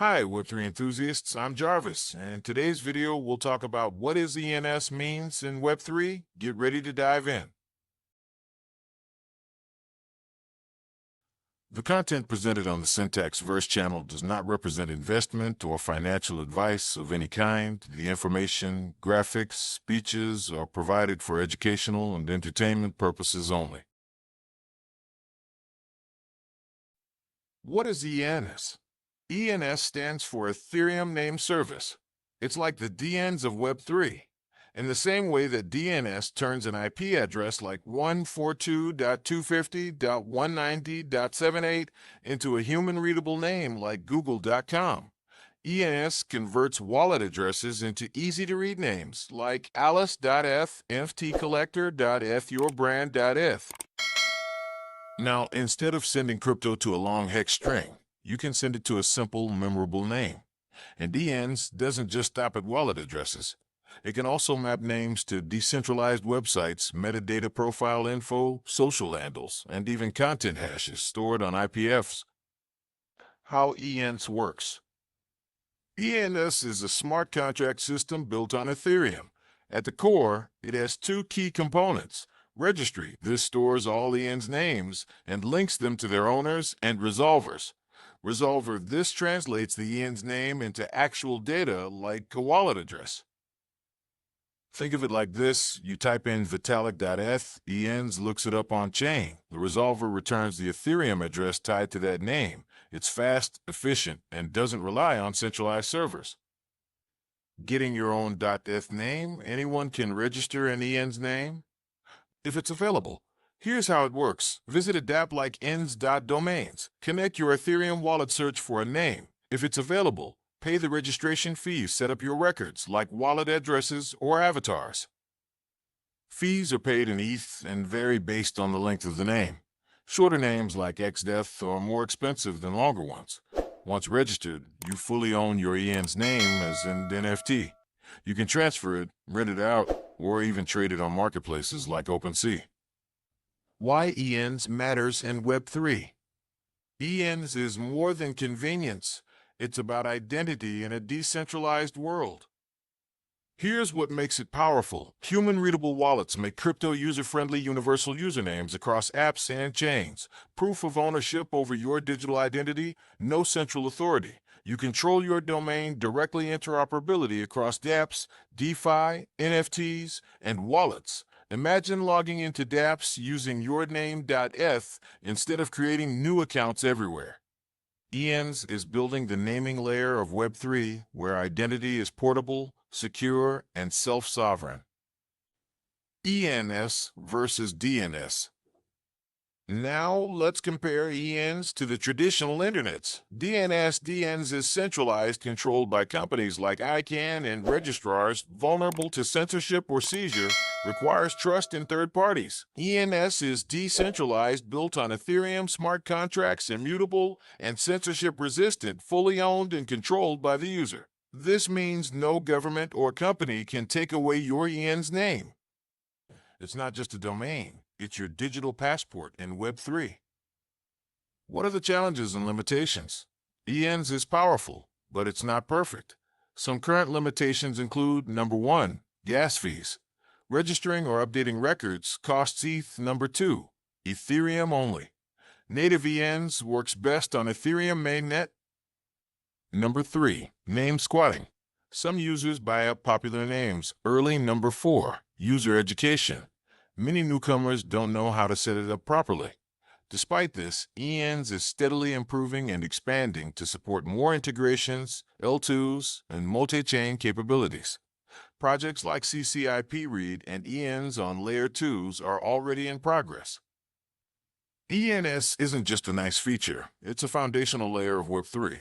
Hi, Web3 enthusiasts. I'm Jarvis, and in today's video, we'll talk about what is ENS means in Web3. Get ready to dive in. The content presented on the Syntaxverse channel does not represent investment or financial advice of any kind. The information, graphics, speeches are provided for educational and entertainment purposes only. What is ENS? ENS stands for Ethereum Name Service. It's like the DNs of Web3. In the same way that DNS turns an IP address like 142.250.190.78 into a human-readable name like google.com, ENS converts wallet addresses into easy-to-read names like alice.eth, nftcollector.eth, yourbrand.eth. Now, instead of sending crypto to a long hex string, you can send it to a simple, memorable name. And ENS doesn't just stop at wallet addresses. It can also map names to decentralized websites, metadata profile info, social handles, and even content hashes stored on IPFs. How ENS works. ENS is a smart contract system built on Ethereum. At the core, it has two key components. Registry. This stores all ENS names and links them to their owners, and resolvers. Resolver. This translates the ENS name into actual data like a wallet address. Think of it like this. You type in vitalik.eth, ENS looks it up on chain. The resolver returns the Ethereum address tied to that name. It's fast, efficient, and doesn't rely on centralized servers. Getting your own .eth name, anyone can register an ENS name if it's available. Here's how it works. Visit a dApp like ens.domains. Connect your Ethereum wallet, search for a name. If it's available, pay the registration fee. Set up your records like wallet addresses or avatars. Fees are paid in ETH and vary based on the length of the name. Shorter names like xdeth are more expensive than longer ones. Once registered, you fully own your ENS name as an NFT. You can transfer it, rent it out, or even trade it on marketplaces like OpenSea. Why ENS matters in Web3. ENS is more than convenience. It's about identity in a decentralized world. Here's what makes it powerful. Human-readable wallets make crypto user-friendly universal usernames across apps and chains. Proof of ownership over your digital identity, no central authority. You control your domain, directly interoperability across dApps, DeFi, NFTs, and wallets. Imagine logging into dApps using your name.eth instead of creating new accounts everywhere. ENS is building the naming layer of Web3, where identity is portable, secure, and self-sovereign. ENS versus DNS. Now, let's compare ENS to the traditional internets. DNS is centralized, controlled by companies like ICANN and registrars, vulnerable to censorship or seizure, requires trust in third parties. ENS is decentralized, built on Ethereum smart contracts, immutable, and censorship-resistant, fully owned and controlled by the user. This means no government or company can take away your ENS name. It's not just a domain. It's your digital passport in Web3. What are the challenges and limitations? ENS is powerful, but it's not perfect. Some current limitations include, number 1, gas fees. Registering or updating records costs ETH. Number 2, Ethereum only. Native ENS works best on Ethereum mainnet. Number 3, name squatting. Some users buy up popular names early. Number 4, user education. Many newcomers don't know how to set it up properly. Despite this, ENS is steadily improving and expanding to support more integrations, L2s, and multi-chain capabilities. Projects like CCIP Read and ENS on Layer 2s are already in progress. ENS isn't just a nice feature, it's a foundational layer of Web3.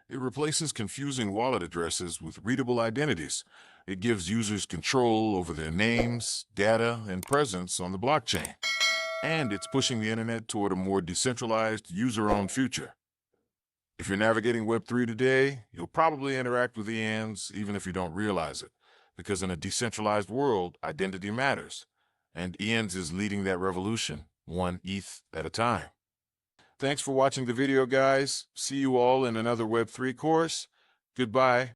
It replaces confusing wallet addresses with readable identities. It gives users control over their names, data, and presence on the blockchain. And it's pushing the internet toward a more decentralized, user-owned future. If you're navigating Web3 today, you'll probably interact with ENS even if you don't realize it, because in a decentralized world, identity matters. And ENS is leading that revolution, one ETH at a time. Thanks for watching the video, guys. See you all in another Web3 course. Goodbye.